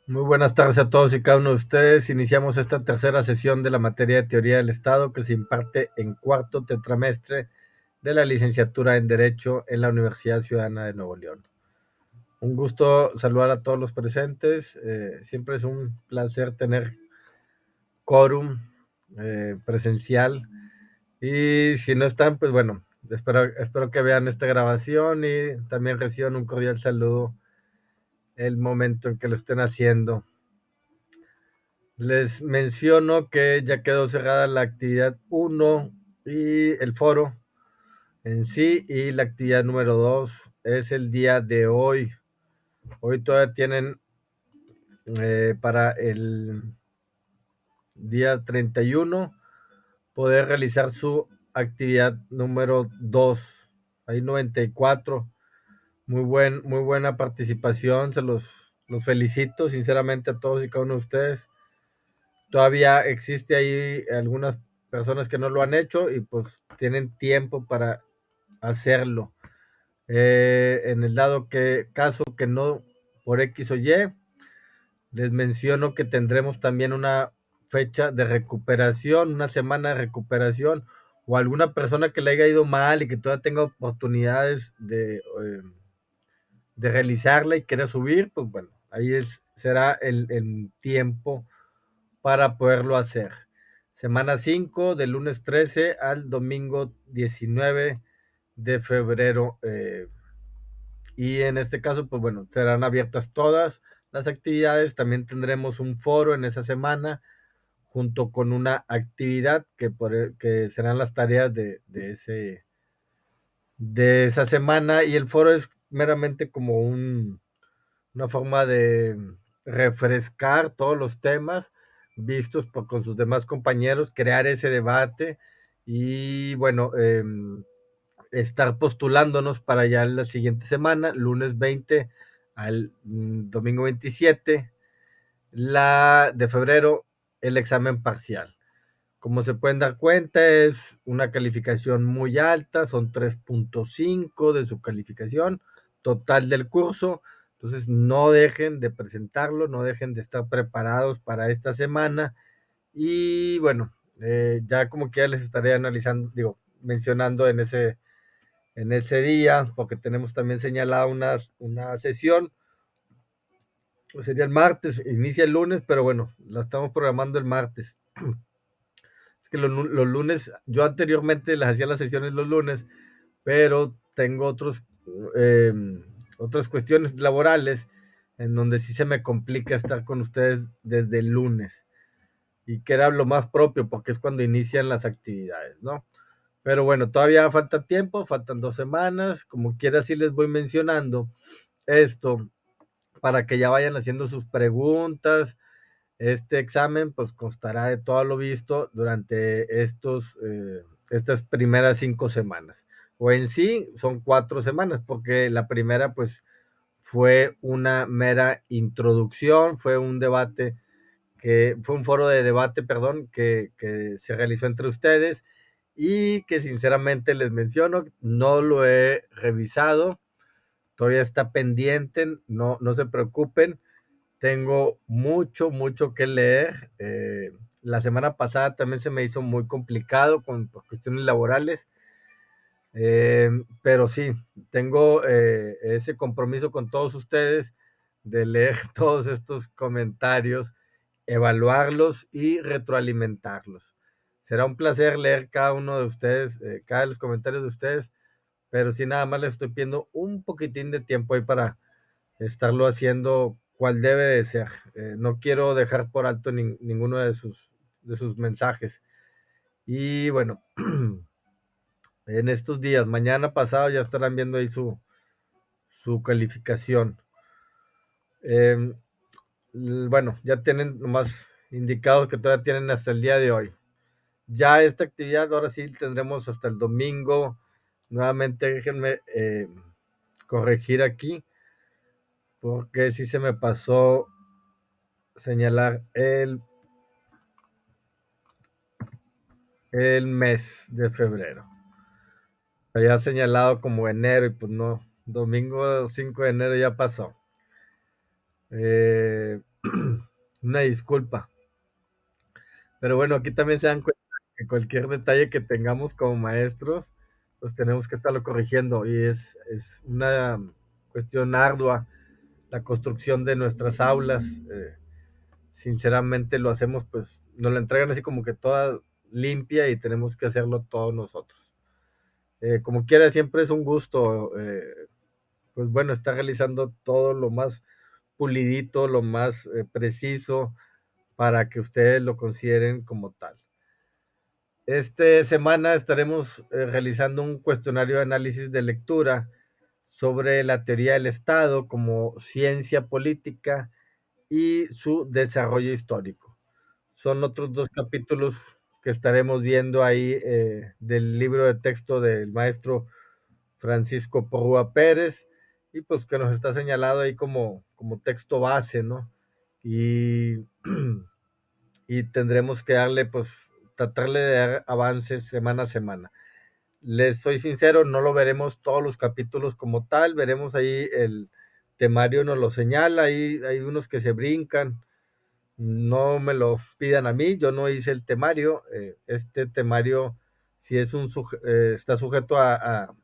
Muy buenas tardes a todos y cada uno de ustedes. Iniciamos esta tercera sesión de la materia de Teoría del Estado que se imparte en cuarto tetramestre de la licenciatura en Derecho en la Universidad Ciudadana de Nuevo León. Un gusto saludar a todos los presentes. Siempre es un placer tener quórum presencial. Y si no están, pues bueno, espero que vean esta grabación y también reciban un cordial saludo el momento en que lo estén haciendo. Les menciono que ya quedó cerrada la actividad 1 y el foro en sí, y la actividad número 2 es el día de hoy. Hoy todavía tienen para el día 31 poder realizar su actividad número 2. Hay 94. Muy buena participación, los felicito sinceramente a todos y cada uno de ustedes. Todavía existe ahí algunas personas que no lo han hecho y pues tienen tiempo para hacerlo. En el dado que caso que no por X o Y, les menciono que tendremos también una fecha de recuperación, una semana de recuperación, o alguna persona que le haya ido mal y que todavía tenga oportunidades de realizarla y quiera subir, pues bueno, será el tiempo para poderlo hacer. Semana 5, del lunes 13 al domingo 19 de febrero. Y en este caso, pues bueno, serán abiertas todas las actividades. También tendremos un foro en esa semana, junto con una actividad que serán las tareas de esa semana. Y el foro es meramente como una forma de refrescar todos los temas vistos con sus demás compañeros, crear ese debate y bueno, estar postulándonos para ya la siguiente semana, lunes 20 al domingo 27 de febrero, el examen parcial. Como se pueden dar cuenta, es una calificación muy alta, son 3.5 de su calificación total del curso. Entonces, no dejen de presentarlo, no dejen de estar preparados para esta semana. Y bueno, ya como que ya les estaré analizando, digo, mencionando en ese día, porque tenemos también señalada una sesión, pues sería el martes, inicia el lunes, pero bueno, la estamos programando el martes. Es que los lunes, yo anteriormente les hacía las sesiones los lunes, pero tengo eh, otras cuestiones laborales en donde sí se me complica estar con ustedes desde el lunes y que era lo más propio porque es cuando inician las actividades, ¿no? Pero bueno, todavía falta tiempo, faltan 2 semanas, como quiera sí les voy mencionando esto para que ya vayan haciendo sus preguntas. Este examen pues constará de todo lo visto durante estas primeras 5 semanas. O en sí son 4 semanas, porque la primera pues fue una mera introducción, fue un debate fue un foro de debate, perdón, que se realizó entre ustedes y que sinceramente les menciono, no lo he revisado, todavía está pendiente, no se preocupen, tengo mucho que leer. La semana pasada también se me hizo muy complicado por cuestiones laborales, pero sí, tengo ese compromiso con todos ustedes de leer todos estos comentarios, evaluarlos y retroalimentarlos. Será un placer leer cada uno de ustedes, cada de los comentarios de ustedes, pero sí nada más les estoy pidiendo un poquitín de tiempo ahí para estarlo haciendo cual debe de ser. No quiero dejar por alto ninguno de sus mensajes. Y bueno, en estos días, mañana pasado ya estarán viendo ahí su calificación. Eh, bueno, ya tienen nomás indicado que todavía tienen hasta el día de hoy. Ya esta actividad ahora sí tendremos hasta el domingo. Nuevamente déjenme corregir aquí porque sí se me pasó señalar el mes de febrero. Había señalado como enero y pues no, domingo 5 de enero ya pasó. Eh, Una disculpa. Pero bueno, aquí también se dan cuenta que cualquier detalle que tengamos como maestros, pues tenemos que estarlo corrigiendo y es una cuestión ardua la construcción de nuestras aulas. Sinceramente lo hacemos, pues nos la entregan así como que toda limpia y tenemos que hacerlo todos nosotros. Como quiera, siempre es un gusto, pues bueno, estar realizando todo lo más pulidito, lo más preciso para que ustedes lo consideren como tal. Esta semana estaremos realizando un cuestionario de análisis de lectura sobre la teoría del Estado como ciencia política y su desarrollo histórico. Son otros dos capítulos que estaremos viendo ahí del libro de texto del maestro Francisco Porrúa Pérez y pues que nos está señalado ahí como texto base, ¿no? Y y tendremos que darle, pues, tratarle de dar avances semana a semana. Les soy sincero, no lo veremos todos los capítulos como tal, veremos ahí el temario nos lo señala, ahí hay unos que se brincan, no me lo pidan a mí, yo no hice el temario, este temario si es está sujeto a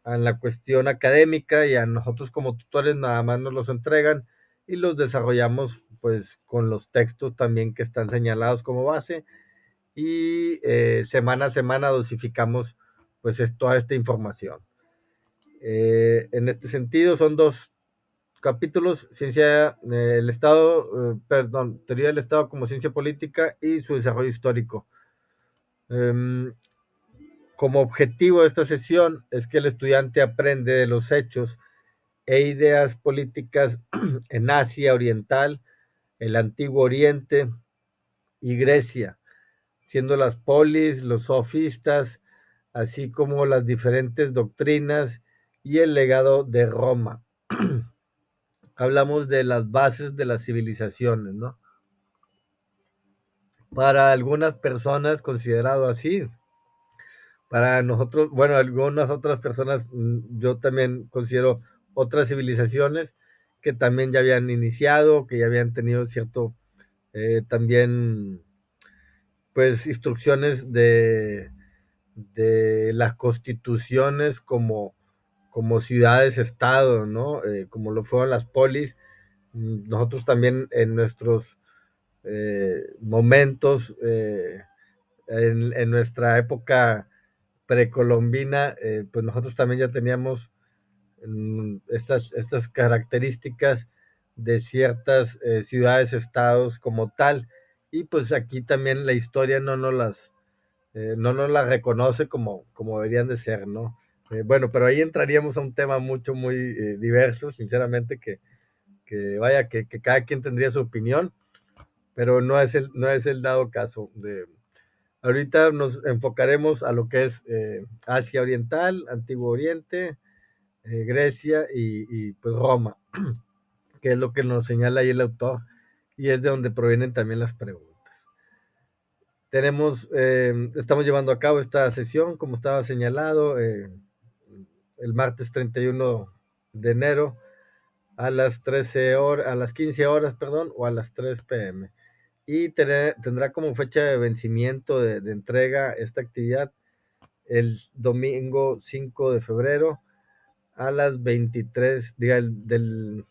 la cuestión académica y a nosotros como tutores nada más nos los entregan y los desarrollamos pues con los textos también que están señalados como base y semana a semana dosificamos pues toda esta información. En este sentido son dos capítulos, ciencia, el Estado, perdón, teoría del Estado como ciencia política y su desarrollo histórico. Como objetivo de esta sesión es que el estudiante aprende de los hechos e ideas políticas en Asia Oriental, el Antiguo Oriente y Grecia, siendo las polis, los sofistas, así como las diferentes doctrinas y el legado de Roma. Hablamos de las bases de las civilizaciones, ¿no? Para algunas personas considerado así, para nosotros, bueno, algunas otras personas, yo también considero otras civilizaciones que también ya habían iniciado, que ya habían tenido cierto, también, pues, instrucciones de las constituciones como ciudades-estado, ¿no? Como lo fueron las polis. Nosotros también en nuestros momentos, en nuestra época precolombina, pues nosotros también ya teníamos estas características de ciertas ciudades, estados como tal, y pues aquí también la historia no nos las reconoce como deberían de ser, ¿no? Bueno, pero ahí entraríamos a un tema mucho, muy diverso, sinceramente, que vaya, que cada quien tendría su opinión, pero no es el dado caso. Ahorita nos enfocaremos a lo que es Asia Oriental, Antiguo Oriente, Grecia pues Roma, que es lo que nos señala ahí el autor y es de donde provienen también las preguntas. Estamos llevando a cabo esta sesión, como estaba señalado, el martes 31 de enero a las 13 horas, a las 15 horas, perdón, o a las 3 p.m. Y tendrá como fecha de vencimiento de entrega esta actividad el domingo 5 de febrero a las 23, diga, del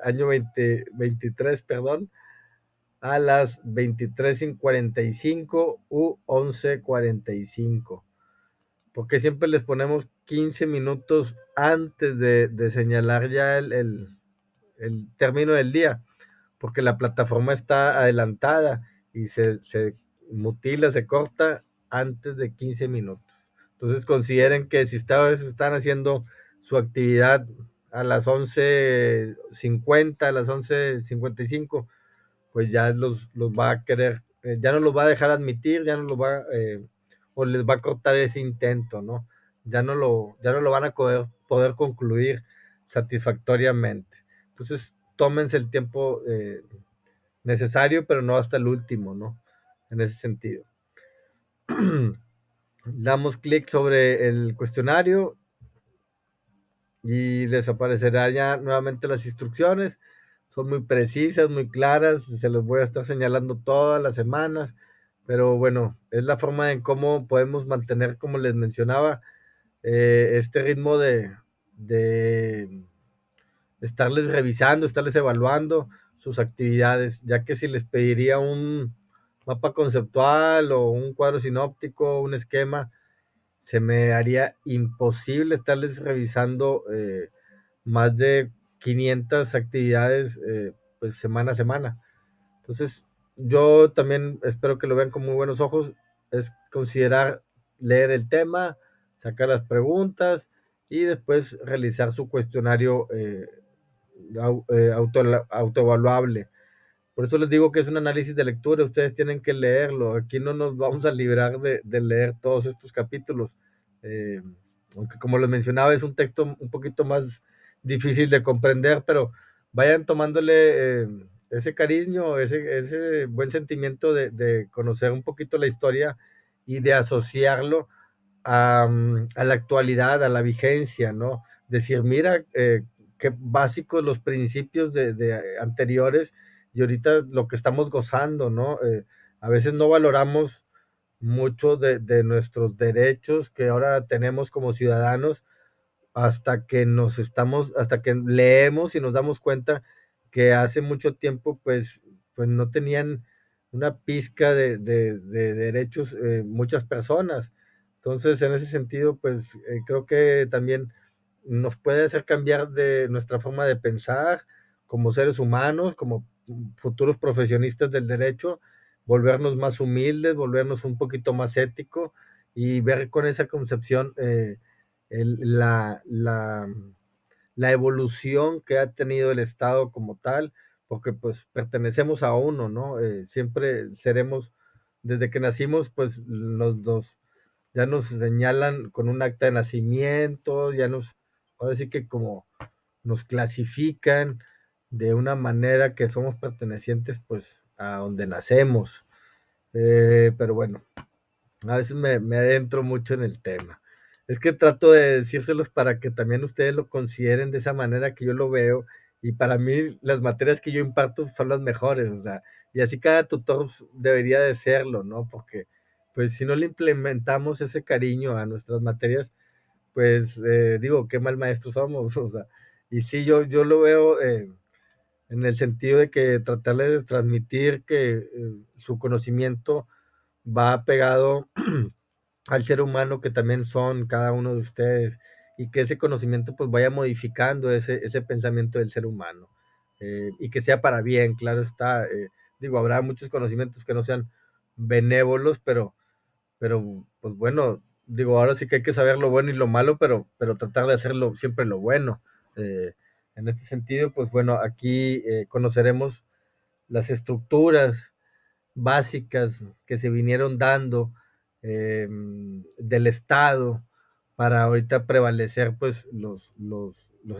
año 2023, perdón, a las 23:45 u 11:45. Porque siempre les ponemos 15 minutos antes de señalar ya el término del día, porque la plataforma está adelantada y se mutila, se corta antes de 15 minutos. Entonces consideren que si ustedes están haciendo su actividad a las 11:50, a las 11:55, pues ya los va a querer, ya no los va a dejar admitir, ya no los va, o les va a cortar ese intento, ¿no? Ya no lo van a poder concluir satisfactoriamente. Entonces, tómense el tiempo necesario, pero no hasta el último, ¿no? En ese sentido. Damos clic sobre el cuestionario y les aparecerá ya nuevamente las instrucciones son muy precisas, muy claras, se los voy a estar señalando todas las semanas, pero bueno, es la forma en cómo podemos mantener, como les mencionaba, este ritmo de estarles revisando, estarles evaluando sus actividades, ya que si les pediría un mapa conceptual o un cuadro sinóptico, un esquema, se me haría imposible estarles revisando más de 500 actividades pues semana a semana. Entonces, yo también espero que lo vean con muy buenos ojos, es considerar leer el tema, sacar las preguntas y después realizar su cuestionario autoevaluable. Por eso les digo que es un análisis de lectura, ustedes tienen que leerlo. Aquí no nos vamos a librar de leer todos estos capítulos. Eh, Aunque como les mencionaba, es un texto un poquito más difícil de comprender, pero vayan tomándole ese cariño, ese buen sentimiento de conocer un poquito la historia y de asociarlo a la actualidad, a la vigencia, ¿no? Decir, mira, qué básicos los principios de anteriores y ahorita lo que estamos gozando, ¿no? A veces no valoramos mucho de nuestros derechos que ahora tenemos como ciudadanos hasta que leemos y nos damos cuenta que hace mucho tiempo, pues no tenían una pizca de derechos muchas personas. Entonces, en ese sentido, pues creo que también nos puede hacer cambiar de nuestra forma de pensar como seres humanos, como futuros profesionistas del derecho, volvernos más humildes, volvernos un poquito más ético y ver con esa concepción el- la, la, la evolución que ha tenido el Estado como tal, porque pues pertenecemos a uno, ¿no? Siempre seremos, desde que nacimos, pues ya nos señalan con un acta de nacimiento, ahora sí que como nos clasifican de una manera que somos pertenecientes pues a donde nacemos. Pero bueno, a veces me adentro mucho en el tema. Es que trato de decírselos para que también ustedes lo consideren de esa manera que yo lo veo. Y para mí las materias que yo imparto son las mejores, o sea, y así cada tutor debería de serlo, ¿no? Porque pues si no le implementamos ese cariño a nuestras materias, pues digo, qué mal maestros somos, o sea, y sí, yo lo veo en el sentido de que tratarle de transmitir que su conocimiento va pegado al ser humano que también son cada uno de ustedes y que ese conocimiento pues vaya modificando ese pensamiento del ser humano y que sea para bien, claro está. Digo, habrá muchos conocimientos que no sean benévolos, pero pues bueno, digo, ahora sí que hay que saber lo bueno y lo malo, pero tratar de hacerlo siempre lo bueno. Eh, en este sentido, pues bueno, aquí conoceremos las estructuras básicas que se vinieron dando del Estado para ahorita prevalecer pues los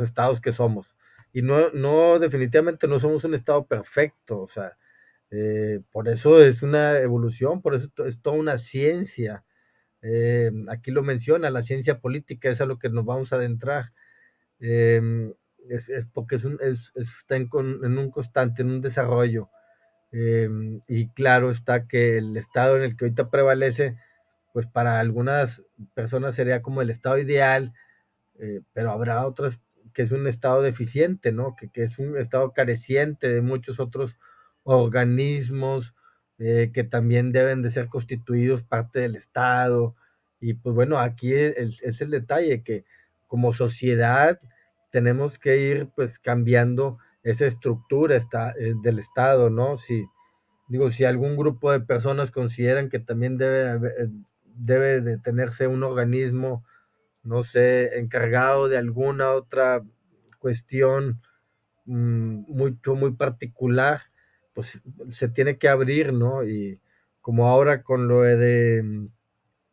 estados que somos. Y no, definitivamente no somos un estado perfecto, o sea, por eso es una evolución, por eso es toda una ciencia. Aquí lo menciona, la ciencia política es a lo que nos vamos a adentrar. Eh, es porque está en un constante, en un desarrollo. Y claro está que el estado en el que ahorita prevalece, pues para algunas personas sería como el estado ideal, pero habrá otras que es un estado deficiente, ¿no? Que es un estado careciente de muchos otros organismos que también deben de ser constituidos parte del Estado. Y pues bueno, aquí es el detalle, que como sociedad tenemos que ir pues cambiando esa estructura del Estado, ¿no? Si algún grupo de personas consideran que también debe de tenerse un organismo, no sé, encargado de alguna otra cuestión muy particular, pues se tiene que abrir, ¿no? Y como ahora con lo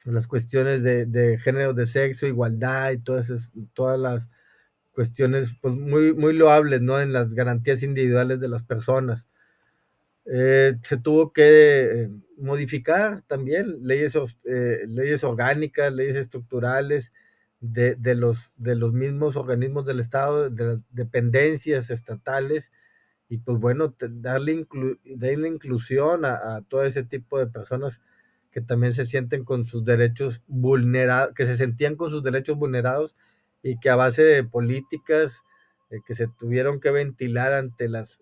las cuestiones de género, de sexo, igualdad y todas las cuestiones, pues muy loables, ¿no? En las garantías individuales de las personas. Se tuvo que modificar también leyes orgánicas, leyes estructurales de los mismos organismos del Estado, de las dependencias estatales, y pues bueno, darle inclusión a todo ese tipo de personas que también se sienten con sus derechos vulnerados, que se sentían con sus derechos vulnerados y que a base de políticas que se tuvieron que ventilar ante las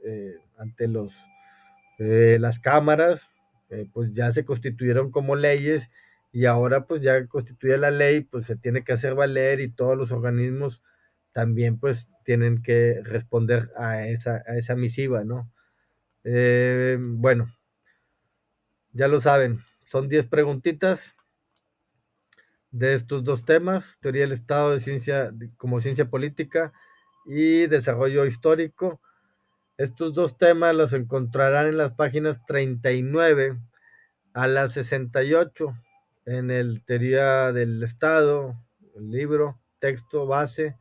cámaras, pues ya se constituyeron como leyes y ahora pues ya constituye la ley, pues se tiene que hacer valer y todos los organismos también pues tienen que responder a esa misiva, ¿no? Bueno, ya lo saben, son 10 preguntitas de estos dos temas, teoría del Estado de ciencia, como ciencia política y desarrollo histórico. Estos dos temas los encontrarán en las páginas 39 a la 68 en el teoría del Estado, el libro, texto base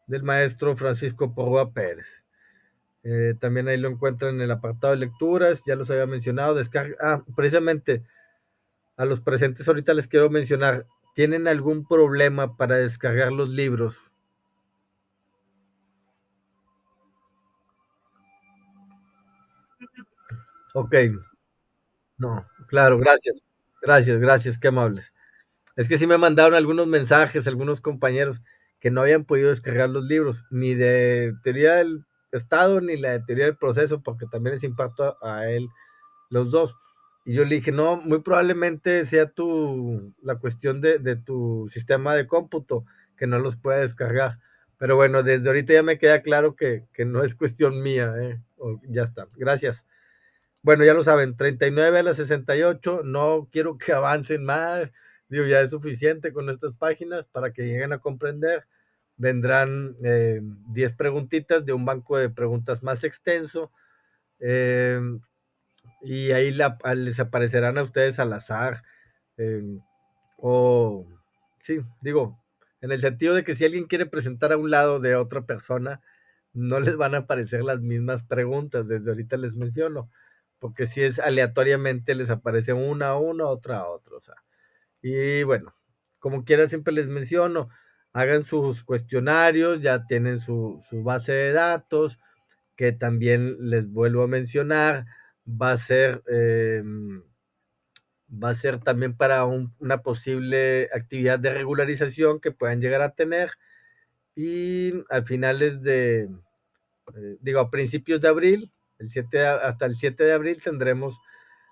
del maestro Francisco Porrúa Pérez. También ahí lo encuentran en el apartado de lecturas, ya los había mencionado, descarga. Precisamente a los presentes ahorita les quiero mencionar, ¿tienen algún problema para descargar los libros? Ok, no, claro, gracias, gracias, gracias, qué amables. Es que sí me mandaron algunos mensajes, algunos compañeros, que no habían podido descargar los libros, ni de teoría del Estado, ni la de teoría del proceso, porque también les imparto a él los dos. Y yo le dije, no, muy probablemente sea la cuestión de tu sistema de cómputo, que no los pueda descargar. Pero bueno, desde ahorita ya me queda claro que no es cuestión mía, ¿eh? Ya está, gracias. Bueno, ya lo saben, 39 a las 68, no quiero que avancen más, digo, ya es suficiente con estas páginas para que lleguen a comprender. Vendrán 10 preguntitas de un banco de preguntas más extenso, eh, y ahí les aparecerán a ustedes al azar, eh, o sí, digo, en el sentido de que si alguien quiere presentar a un lado de otra persona, no les van a aparecer las mismas preguntas, desde ahorita les menciono, porque si es aleatoriamente les aparece una a uno, otra a otro, o sea, y bueno, como quiera siempre les menciono, hagan sus cuestionarios, ya tienen su base de datos, que también les vuelvo a mencionar, va a ser, eh, va a ser también para una posible actividad de regularización que puedan llegar a tener y al finales digo, a principios de abril, hasta el 7 de abril tendremos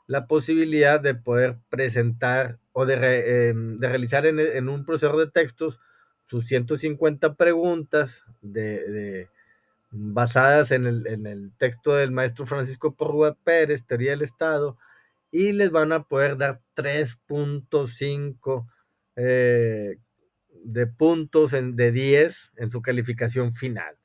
la posibilidad de poder presentar o de realizar en un procesador de textos sus 150 preguntas basadas en el texto del maestro Francisco Porrúa Pérez, Teoría del Estado, y les van a poder dar 3.5 de puntos de 10 en su calificación final.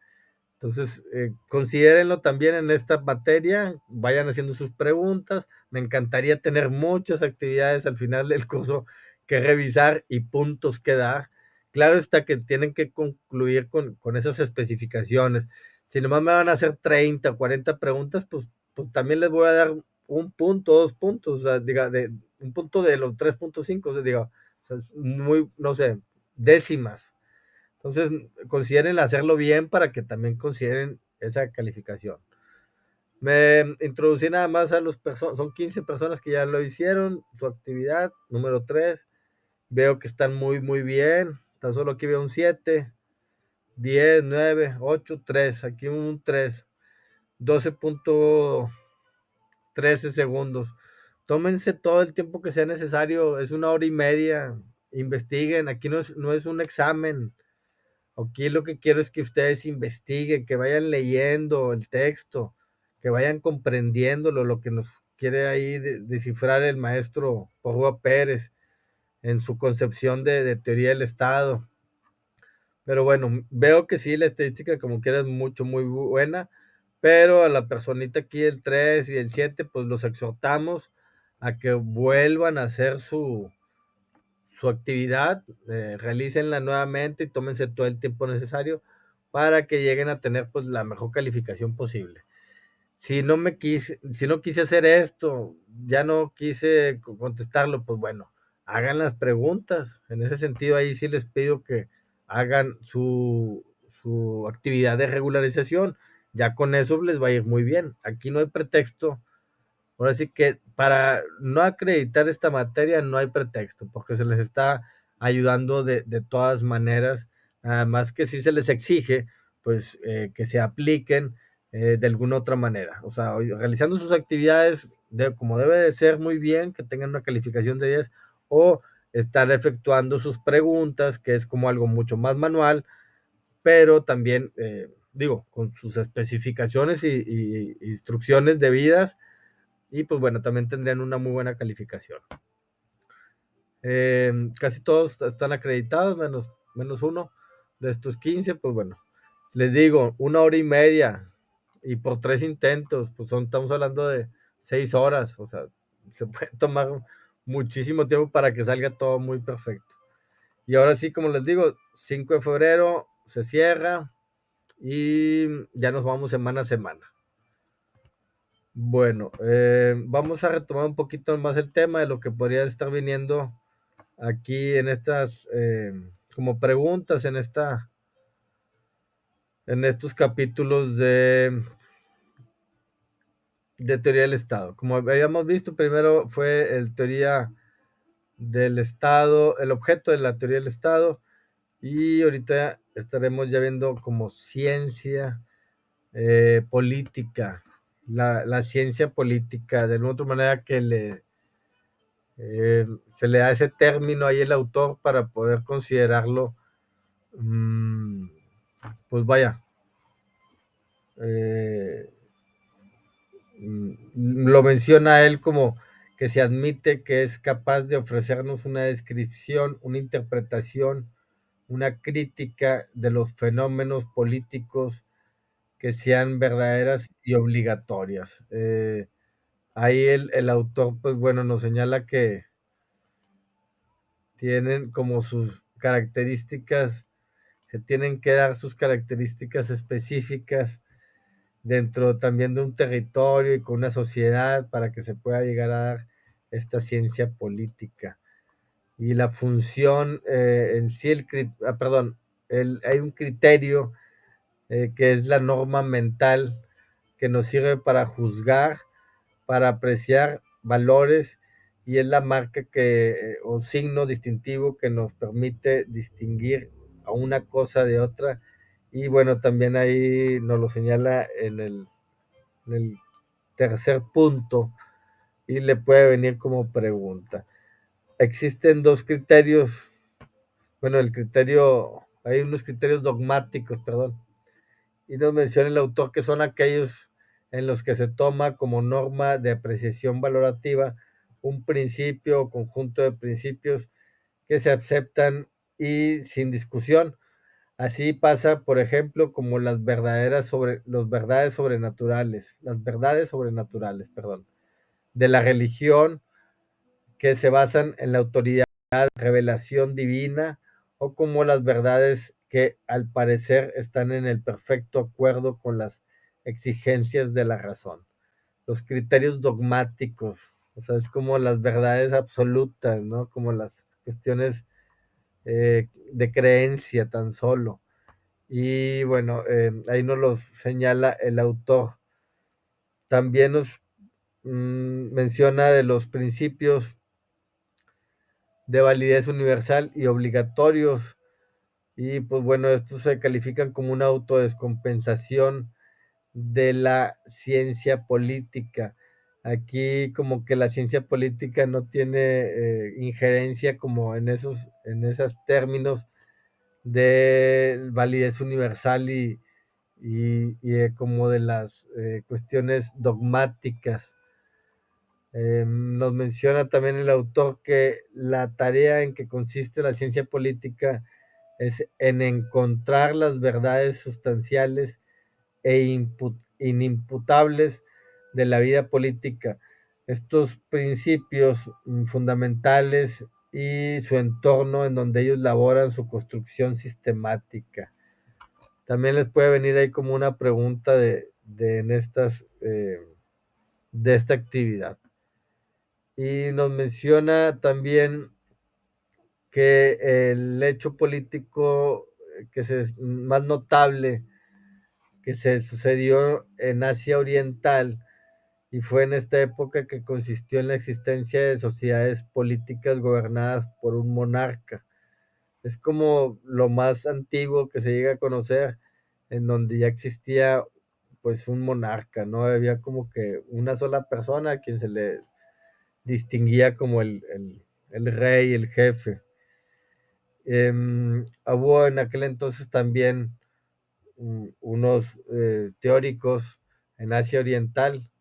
Entonces, considérenlo también en esta materia, vayan haciendo sus preguntas. Me encantaría tener muchas actividades al final del curso que revisar y puntos que dar. Claro está que tienen que concluir con esas especificaciones. Si nomás me van a hacer 30 o 40 preguntas, pues también les voy a dar un punto, 2 puntos, o sea, diga, un punto de los 3.5, o sea, diga, o sea, muy, no sé, décimas. Entonces, consideren hacerlo bien para que también consideren esa calificación. Me introducí nada más a son 15 personas que ya lo hicieron, su actividad número 3. Veo que están muy, muy bien. Tan solo aquí veo un 7, 10, 9, 8, 3. Aquí un 3. 12.13 segundos. Tómense todo el tiempo que sea necesario. Es 1 hora y media. Investiguen. Aquí no es un examen. Aquí lo que quiero es que ustedes investiguen, que vayan leyendo el texto, que vayan comprendiéndolo, lo que nos quiere ahí descifrar el maestro Porrúa Pérez en su concepción de teoría del Estado. Pero bueno, veo que sí, la estadística como quiera es mucho, muy buena, pero a la personita aquí, el 3 y el 7 pues los exhortamos a que vuelvan a hacer su actividad, realícenla nuevamente y tómense todo el tiempo necesario para que lleguen a tener pues la mejor calificación posible. Si no quise hacer esto, ya no quise contestarlo, pues bueno, hagan las preguntas. En ese sentido, ahí sí les pido que hagan su actividad de regularización. ya con eso les va a ir muy bien. Aquí no hay pretexto. Ahora sí que para no acreditar esta materia no hay pretexto, porque se les está ayudando de todas maneras. Además que sí se les exige, pues, que se apliquen de alguna otra manera. O sea, realizando sus actividades como debe de ser muy bien, que tengan una calificación de 10, o estar efectuando sus preguntas, que es como algo mucho más manual, pero también, digo, con sus especificaciones y instrucciones debidas, y pues bueno, también tendrían una muy buena calificación. Casi todos están acreditados, menos uno de estos 15, pues bueno, les digo, 1 hora y media y por 3 intentos, pues estamos hablando de 6 horas, o sea, se puede tomar muchísimo tiempo para que salga todo muy perfecto. Y ahora sí, como les digo, 5 de febrero se cierra y ya nos vamos semana a semana. Bueno, vamos a retomar un poquito más el tema de lo que podría estar viniendo aquí en estas como preguntas en estos capítulos de teoría del Estado. Como habíamos visto, primero fue el teoría del Estado, el objeto de la teoría del Estado, y ahorita estaremos ya viendo como ciencia política, la ciencia política, de una otra manera que se le da ese término ahí el autor para poder considerarlo, pues vaya, eh, lo menciona él como que se admite que es capaz de ofrecernos una descripción, una interpretación, una crítica de los fenómenos políticos que sean verdaderas y obligatorias. Ahí el autor, pues bueno, nos señala que tienen como sus características, se tienen que dar sus características específicas dentro también de un territorio y con una sociedad para que se pueda llegar a dar esta ciencia política. Y la función en sí, perdón, hay un criterio que es la norma mental que nos sirve para juzgar, para apreciar valores y es la marca o signo distintivo que nos permite distinguir a una cosa de otra. Y bueno, también ahí nos lo señala en el tercer punto y le puede venir como pregunta. Existen dos criterios, bueno, hay unos criterios dogmáticos, perdón, y nos menciona el autor que son aquellos en los que se toma como norma de apreciación valorativa un principio o conjunto de principios que se aceptan y sin discusión. Así pasa, por ejemplo, como las verdades sobrenaturales, perdón, de la religión que se basan en la autoridad, revelación divina, o como las verdades que al parecer están en el perfecto acuerdo con las exigencias de la razón. Los criterios dogmáticos, o sea, es como las verdades absolutas, ¿no? Como las cuestiones de creencia tan solo. Y bueno, ahí nos los señala el autor. También nos menciona de los principios de validez universal y obligatorios. Y pues bueno, estos se califican como una autodescompensación de la ciencia política. Aquí como que la ciencia política no tiene injerencia como en esos términos de validez universal y como de las cuestiones dogmáticas. Nos menciona también el autor que la tarea en que consiste la ciencia política es en encontrar las verdades sustanciales e inimputables de la vida política, estos principios fundamentales y su entorno en donde ellos laboran su construcción sistemática. También les puede venir ahí como una pregunta de esta actividad. Y nos menciona también que el hecho político más notable que se sucedió en Asia Oriental y fue en esta época que consistió en la existencia de sociedades políticas gobernadas por un monarca. Es como lo más antiguo que se llega a conocer, en donde ya existía pues un monarca, ¿no? Había como que una sola persona a quien se le distinguía como el rey, el jefe. Hubo en aquel entonces también unos teóricos en Asia Oriental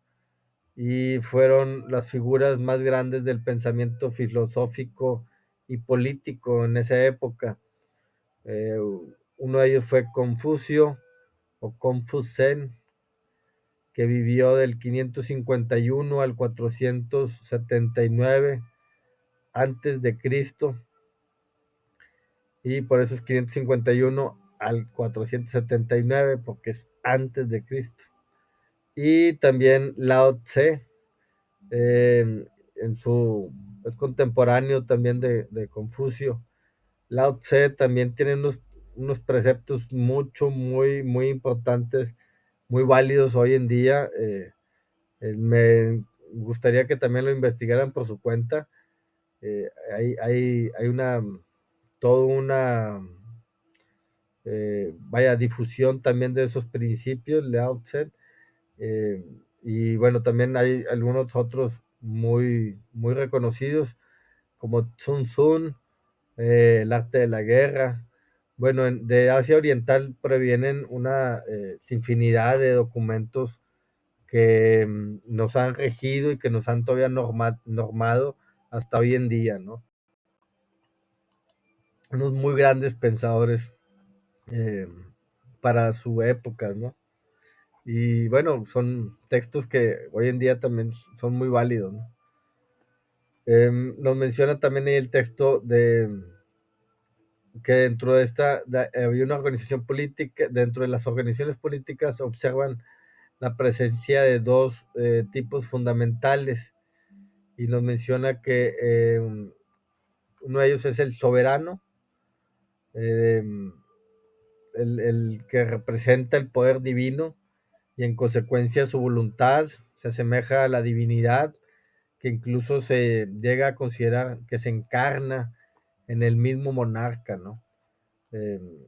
y fueron las figuras más grandes del pensamiento filosófico y político en esa época. Eh, Uno de ellos fue Confucio o Confucén, que vivió del 551 al 479 antes de Cristo, y por eso es 551 al 479 porque es antes de Cristo. Y también Lao Tse, en su, es contemporáneo también de Confucio. Lao Tse también tiene unos preceptos muy importantes, muy válidos hoy en día. Me gustaría que también lo investigaran por su cuenta. Hay toda una, vaya, difusión también de esos principios, Lao Tse. eh, y bueno, también hay algunos otros muy reconocidos, como Sun Tzu, el arte de la guerra. Bueno, de Asia Oriental provienen una infinidad de documentos que nos han regido y que nos han todavía normado hasta hoy en día, ¿no? Unos muy grandes pensadores eh, para su época, ¿no? Y bueno, son textos que hoy en día también son muy válidos, ¿no? Nos menciona también ahí el texto de que dentro de había una organización política, dentro de las organizaciones políticas observan la presencia de dos tipos fundamentales y nos menciona que uno de ellos es el soberano, eh, el que representa el poder divino y en consecuencia su voluntad se asemeja a la divinidad, que incluso se llega a considerar que se encarna en el mismo monarca, ¿no? Eh,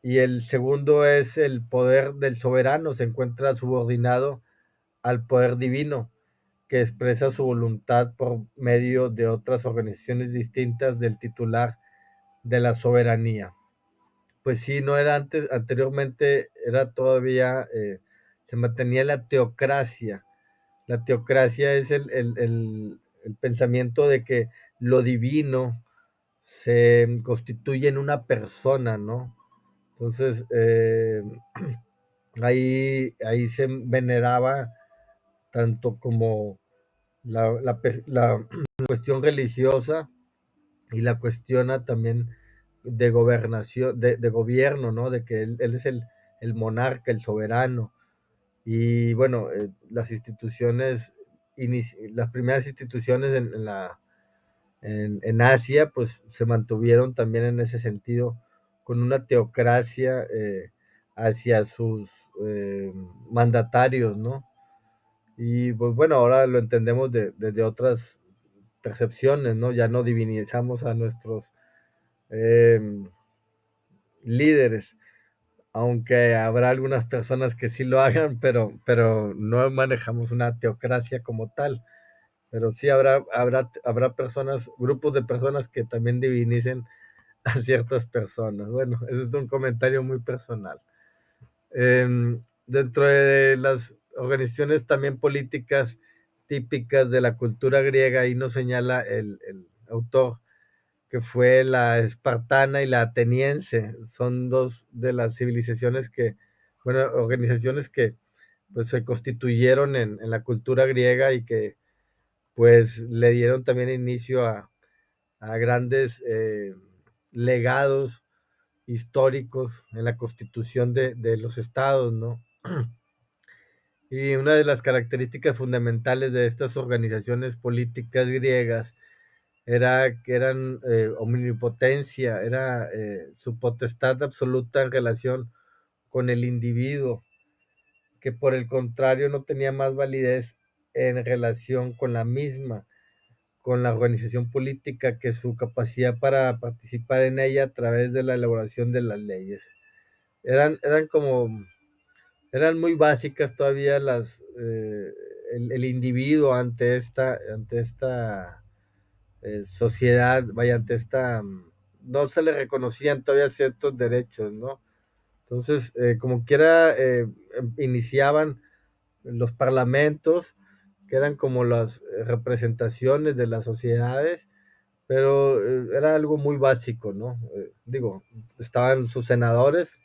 y el segundo es el poder del soberano, se encuentra subordinado al poder divino, que expresa su voluntad por medio de otras organizaciones distintas del titular de la soberanía. Pues sí, no era antes, anteriormente era todavía, se mantenía la teocracia. La teocracia es el pensamiento de que lo divino se constituye en una persona, ¿no? Entonces, ahí se veneraba tanto como la cuestión religiosa y la cuestión también de gobernación, de gobierno, ¿no? De que él es el monarca, el soberano. Y bueno, las instituciones, las primeras instituciones en Asia, pues se mantuvieron también en ese sentido, con una teocracia hacia sus eh, mandatarios, ¿no? Y pues bueno, ahora lo entendemos desde otras percepciones, ¿no? Ya no divinizamos a nuestros eh, líderes, aunque habrá algunas personas que sí lo hagan, pero no manejamos una teocracia como tal. Pero sí habrá personas, grupos de personas que también divinicen a ciertas personas. Bueno, ese es un comentario muy personal. Dentro de las organizaciones también políticas típicas de la cultura griega, ahí nos señala el autor que fue la espartana y la ateniense. Son dos de las civilizaciones bueno, organizaciones que pues se constituyeron en la cultura griega y que pues le dieron también inicio a grandes legados históricos en la constitución de los estados, ¿no? Y una de las características fundamentales de estas organizaciones políticas griegas era que eran omnipotencia, era su potestad absoluta en relación con el individuo. que por el contrario no tenía más validez en relación con la misma, con la organización política, que su capacidad para participar en ella a través de la elaboración de las leyes. Eran como, eran muy básicas todavía el individuo ante esta sociedad, vaya, no se le reconocían todavía ciertos derechos, ¿no? Entonces, como quiera, iniciaban los parlamentos, que eran como las representaciones de las sociedades, pero era algo muy básico, ¿no? Digo, estaban sus senadores,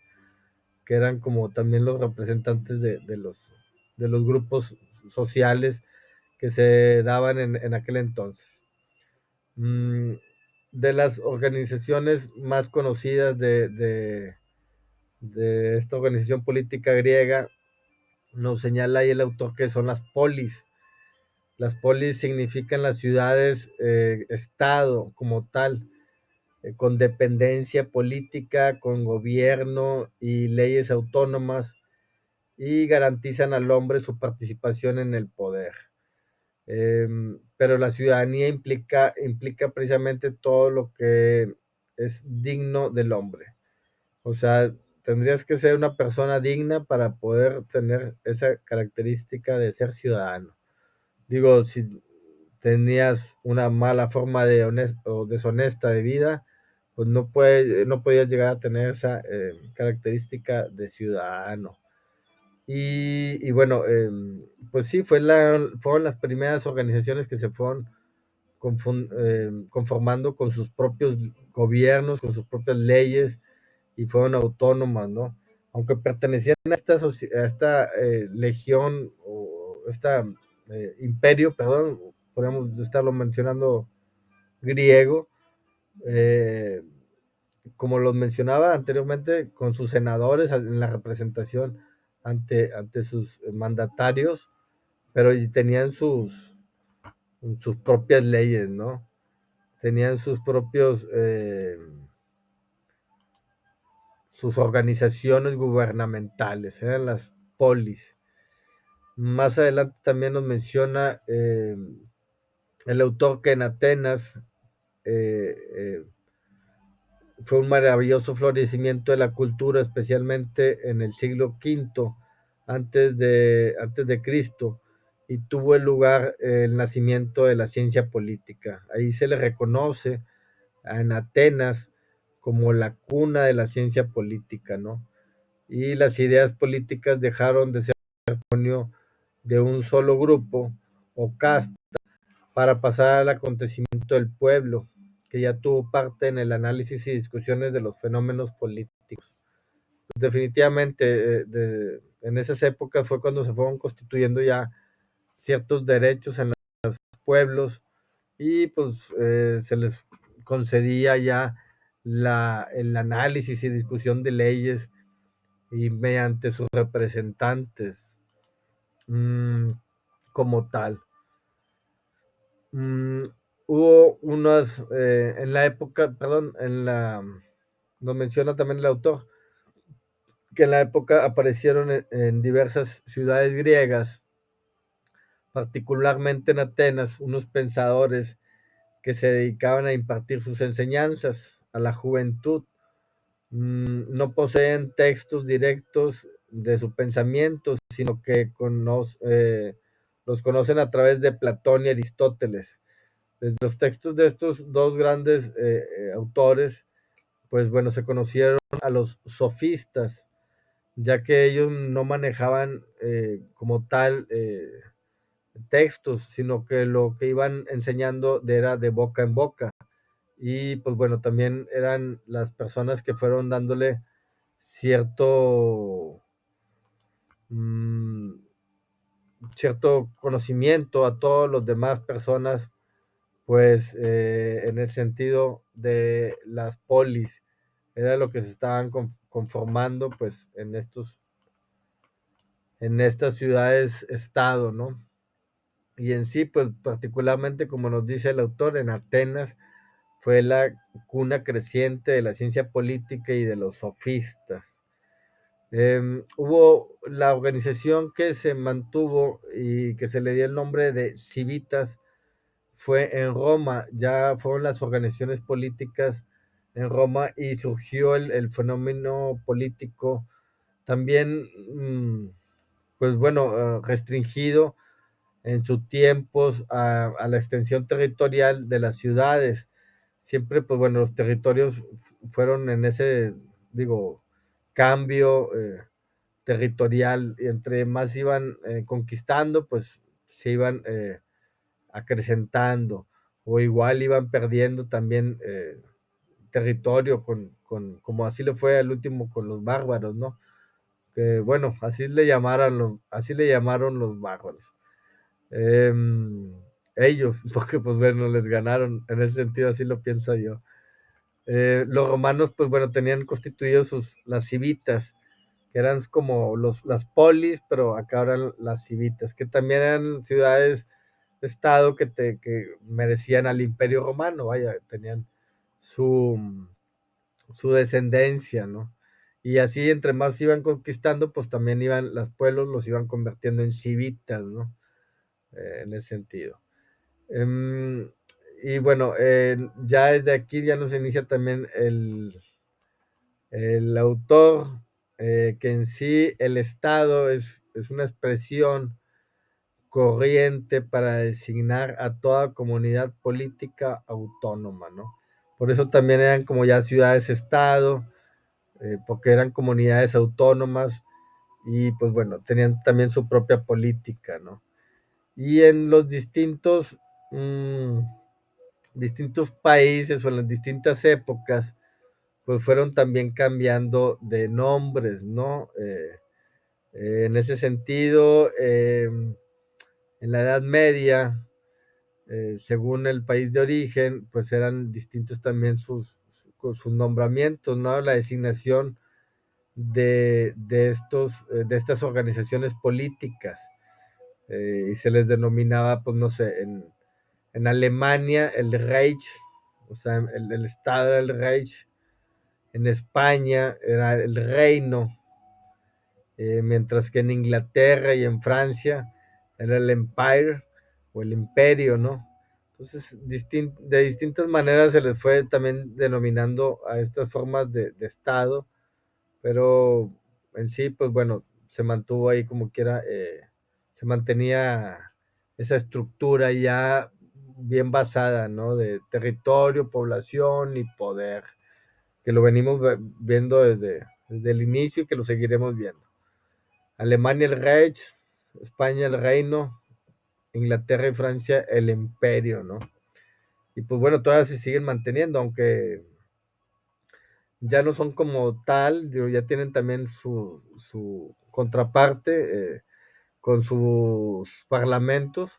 que eran como también los representantes de los grupos sociales que se daban en aquel entonces. Mm, de las organizaciones más conocidas de esta organización política griega, nos señala ahí el autor que son las polis. Las polis significan las ciudades, estado como tal, con dependencia política, con gobierno y leyes autónomas, y garantizan al hombre su participación en el poder. Pero la ciudadanía implica precisamente todo lo que es digno del hombre. O sea, tendrías que ser una persona digna para poder tener esa característica de ser ciudadano. Digo, si tenías una mala forma o deshonesta de vida, pues no podías llegar a tener esa característica de ciudadano. Y bueno, pues sí, fueron las primeras organizaciones que se fueron conformando con sus propios gobiernos, con sus propias leyes, y fueron autónomas, ¿no? Aunque pertenecían a esta legión, o esta imperio, perdón, podemos estarlo mencionando, griego, eh, como los mencionaba anteriormente, con sus senadores en la representación ante sus mandatarios, pero tenían sus propias leyes, ¿no? Tenían sus organizaciones gubernamentales, eran las polis. Más adelante también nos menciona el autor que en Atenas eh, fue un maravilloso florecimiento de la cultura, especialmente en el siglo V antes de Cristo, y tuvo el lugar el nacimiento de la ciencia política. Ahí se le reconoce en Atenas como la cuna de la ciencia política, ¿no? Y las ideas políticas dejaron de ser patrimonio de un solo grupo o casta para pasar al acontecimiento del pueblo, que ya tuvo parte en el análisis y discusiones de los fenómenos políticos. Definitivamente, en esas épocas fue cuando se fueron constituyendo ya ciertos derechos en los pueblos, y pues se les concedía ya el análisis y discusión de leyes, y mediante sus representantes, mmm, como tal. Mm, Hubo unas, en la época, perdón, nos menciona también el autor, que en la época aparecieron en diversas ciudades griegas, particularmente en Atenas, unos pensadores que se dedicaban a impartir sus enseñanzas a la juventud. No poseen textos directos de su pensamiento, sino que los conocen a través de Platón y Aristóteles. Desde los textos de estos dos grandes autores, pues bueno, se conocieron a los sofistas, ya que ellos no manejaban como tal textos, sino que lo que iban enseñando era de boca en boca. Y pues bueno, también eran las personas que fueron dándole cierto, mm, cierto conocimiento a todas las demás personas, pues en el sentido de las polis, era lo que se estaban conformando pues en estas ciudades estado, ¿no? Y en sí, pues particularmente como nos dice el autor, en Atenas fue la cuna creciente de la ciencia política y de los sofistas. Hubo la organización que se mantuvo y que se le dio el nombre de Civitas, fue en Roma, ya fueron las organizaciones políticas en Roma y surgió el fenómeno político también, pues bueno, restringido en sus tiempos a la extensión territorial de las ciudades. Siempre, pues bueno, los territorios fueron en ese, digo, cambio territorial, y entre más iban conquistando, pues se iban acrecentando, o igual iban perdiendo también territorio como así le fue al último con los bárbaros, ¿no? Que bueno, así le llamaron los bárbaros. Eh, Ellos, porque pues bueno, les ganaron, en ese sentido así lo pienso yo. Los romanos, pues bueno, tenían constituidos las civitas, que eran como las polis, pero acá eran las civitas, que también eran ciudades de estado que merecían al imperio romano, vaya, tenían su, su descendencia, ¿no? Y así entre más iban conquistando, pues también iban, los pueblos los iban convirtiendo en civitas, ¿no? En ese sentido. Em, y bueno, ya desde aquí ya nos inicia también el autor, que en sí el Estado es una expresión corriente para designar a toda comunidad política autónoma, ¿no? Por eso también eran como ya ciudades-estado, porque eran comunidades autónomas y pues bueno, tenían también su propia política, ¿no? Y en los mmm, distintos países o en las distintas épocas, pues fueron también cambiando de nombres, ¿no? En ese sentido, en la Edad Media, según el país de origen, pues eran distintos también sus nombramientos, ¿no? La designación de estas organizaciones políticas, y se les denominaba, pues no sé, en Alemania el Reich, o sea, el Estado era el Reich, en España era el Reino, mientras que en Inglaterra y en Francia era el Empire o el Imperio, ¿no? Entonces, de distintas maneras se les fue también denominando a estas formas de Estado, pero en sí, pues bueno, se mantuvo ahí como quiera, se mantenía esa estructura ya bien basada, ¿no? De territorio, población y poder, que lo venimos viendo desde el inicio y que lo seguiremos viendo. Alemania el Reich, España el Reino, Inglaterra y Francia el Imperio, ¿no? Y pues bueno, todas se siguen manteniendo, aunque ya no son como tal, digo, ya tienen también su contraparte, con sus parlamentos,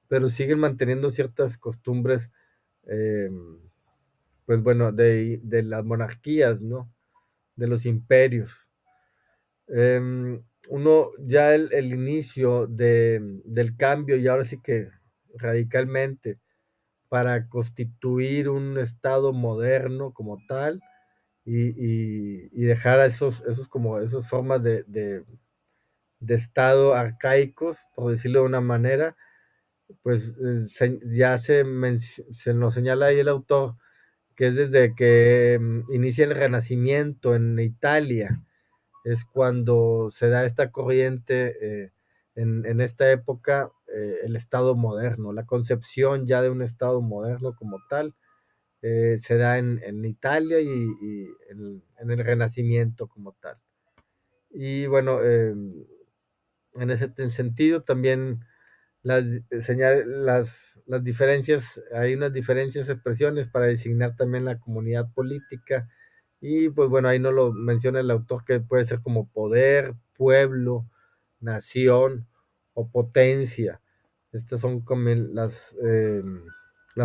pero siguen manteniendo ciertas costumbres, eh, pues bueno, de las monarquías, ¿no? De los imperios. Uno, ya el inicio del cambio, y ahora sí que radicalmente, para constituir un estado moderno como tal, y dejar a esas formas de estado arcaicos, por decirlo de una manera, pues se nos señala ahí el autor que es desde que inicia el Renacimiento en Italia, es cuando se da esta corriente, en esta época, el Estado moderno, la concepción ya de un Estado moderno como tal, se da en Italia y en el Renacimiento como tal. Y bueno, en ese sentido también las, las diferencias, hay unas diferencias expresiones para designar también la comunidad política, y pues bueno, ahí no lo menciona el autor, que puede ser como poder, pueblo, nación o potencia. Estas son como las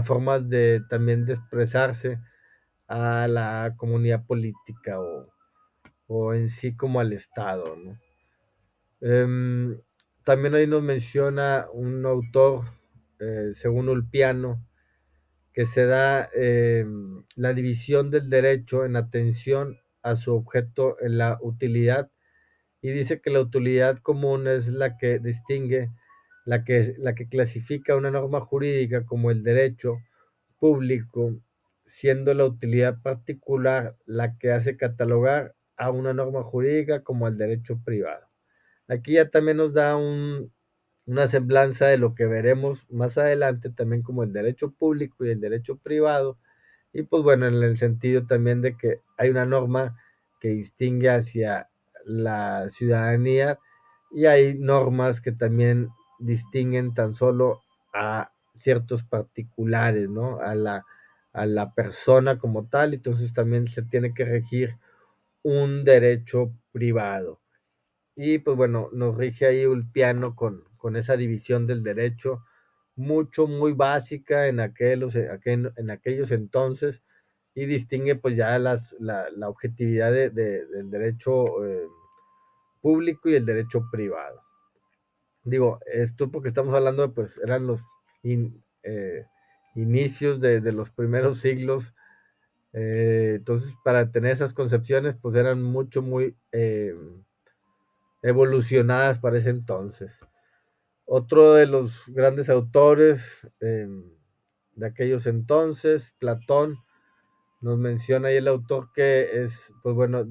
formas de también de expresarse a la comunidad política o en sí como al Estado, ¿no? Em, También ahí nos menciona un autor, según Ulpiano, que se da la división del derecho en atención a su objeto en la utilidad y dice que la utilidad común es la que distingue, la que clasifica una norma jurídica como el derecho público, siendo la utilidad particular la que hace catalogar a una norma jurídica como el derecho privado. Aquí ya también nos da una semblanza de lo que veremos más adelante también como el derecho público y el derecho privado, y pues bueno, en el sentido también de que hay una norma que distingue hacia la ciudadanía y hay normas que también distinguen tan solo a ciertos particulares, ¿no? A la persona como tal, entonces también se tiene que regir un derecho privado. Y pues bueno, nos rige ahí Ulpiano con esa división del derecho, muy básica en aquellos entonces, y distingue pues ya la objetividad del derecho público y el derecho privado. Digo, esto porque estamos hablando de, pues eran los inicios de los primeros siglos, entonces para tener esas concepciones pues eran muy evolucionadas para ese entonces. Otro de los grandes autores de aquellos entonces, Platón, nos menciona ahí el autor que es, pues bueno,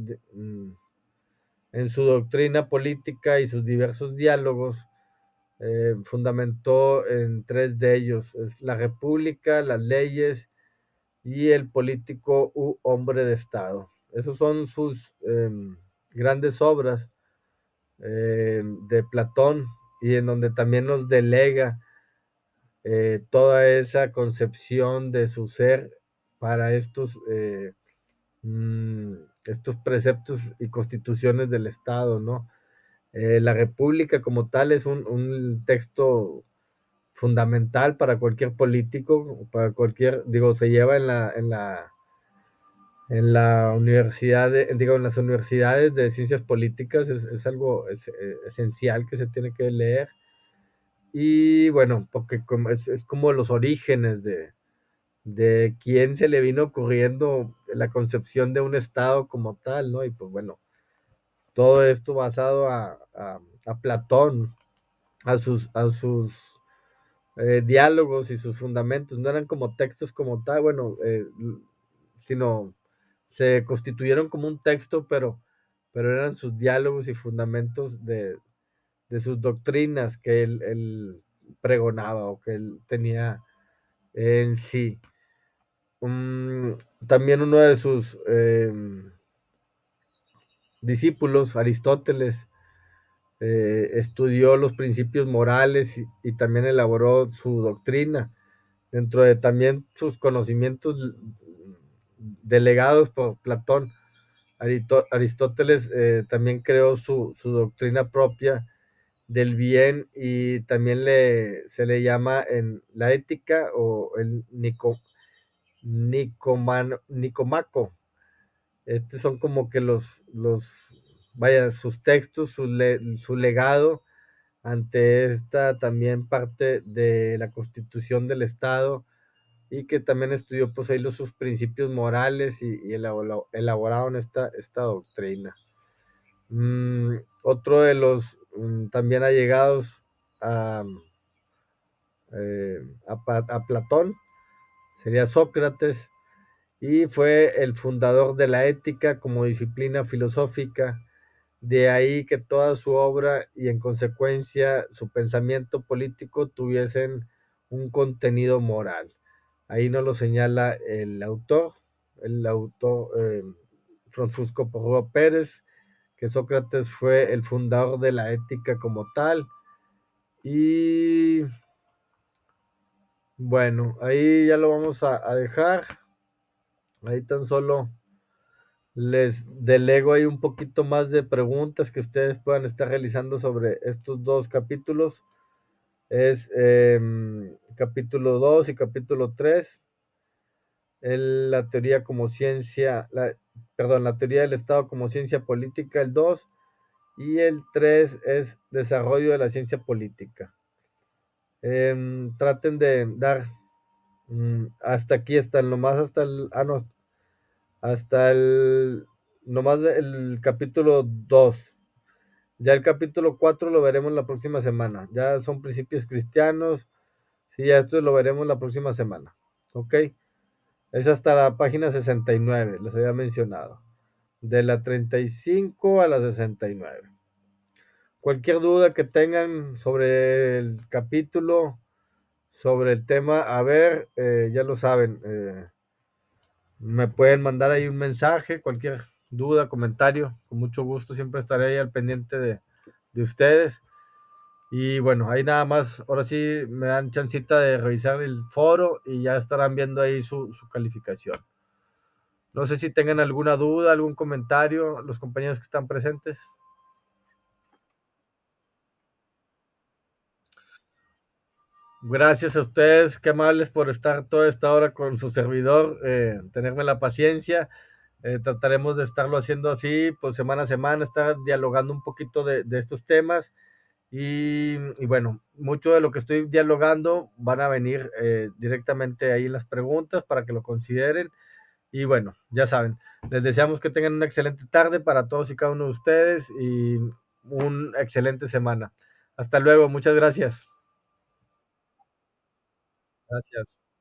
en su doctrina política y sus diversos diálogos, fundamentó en tres de ellos, es la república, las leyes y el político u hombre de Estado. Esas son sus grandes obras de Platón, y en donde también nos delega toda esa concepción de su ser para estos preceptos y constituciones del Estado, ¿no? La República como tal es un texto fundamental para cualquier político, para cualquier, digo, se lleva en la universidad, digo, en las universidades de ciencias políticas, es algo esencial que se tiene que leer. Y bueno, porque es como los orígenes de quién se le vino ocurriendo la concepción de un Estado como tal, ¿no? Y pues bueno, todo esto basado a Platón, a sus diálogos y sus fundamentos, no eran como textos como tal, bueno, sino se constituyeron como un texto, pero eran sus diálogos y fundamentos de sus doctrinas que él pregonaba o que él tenía en sí. Um, También uno de sus discípulos, Aristóteles, estudió los principios morales y también elaboró su doctrina. Dentro de también sus conocimientos delegados por Platón, Aristóteles también creó su doctrina propia del bien, y también se le llama en la ética o el Nicomaco. Estos son como que vaya, sus textos, su legado ante esta también parte de la constitución del Estado, y que también estudió pues ahí sus principios morales y elaboraron esta doctrina. Otro de los también allegados a, a Platón sería Sócrates, y fue el fundador de la ética como disciplina filosófica. De ahí que toda su obra y en consecuencia su pensamiento político tuviesen un contenido moral. Ahí nos lo señala el autor Francisco Porrúa Pérez, que Sócrates fue el fundador de la ética como tal. Y bueno, ahí ya lo vamos a dejar. Ahí tan solo les delego ahí un poquito más de preguntas que ustedes puedan estar realizando sobre estos dos capítulos. Es capítulo 2 y capítulo 3. La teoría como ciencia, perdón, la teoría del Estado como ciencia política, el 2, y el 3 es desarrollo de la ciencia política. Traten de dar hasta aquí, no, hasta el, nomás el capítulo 2. Ya el capítulo 4 lo veremos la próxima semana. Ya son principios cristianos. Sí, ya esto lo veremos la próxima semana. Ok. Es hasta la página 69, les había mencionado. De la 35 a la 69. Cualquier duda que tengan sobre el capítulo, sobre el tema, a ver, ya lo saben, me pueden mandar ahí un mensaje, cualquier duda, comentario, con mucho gusto, siempre estaré ahí al pendiente de ustedes. Y bueno, ahí nada más, ahora sí me dan chancita de revisar el foro y ya estarán viendo ahí su calificación. No sé si tengan alguna duda, algún comentario, los compañeros que están presentes. Gracias a ustedes, qué amables por estar toda esta hora con su servidor, tenerme la paciencia. Trataremos de estarlo haciendo así, pues semana a semana, estar dialogando un poquito de estos temas. Y bueno, mucho de lo que estoy dialogando van a venir directamente ahí en las preguntas para que lo consideren. Y bueno, ya saben, les deseamos que tengan una excelente tarde para todos y cada uno de ustedes y una excelente semana. Hasta luego, muchas gracias. Gracias.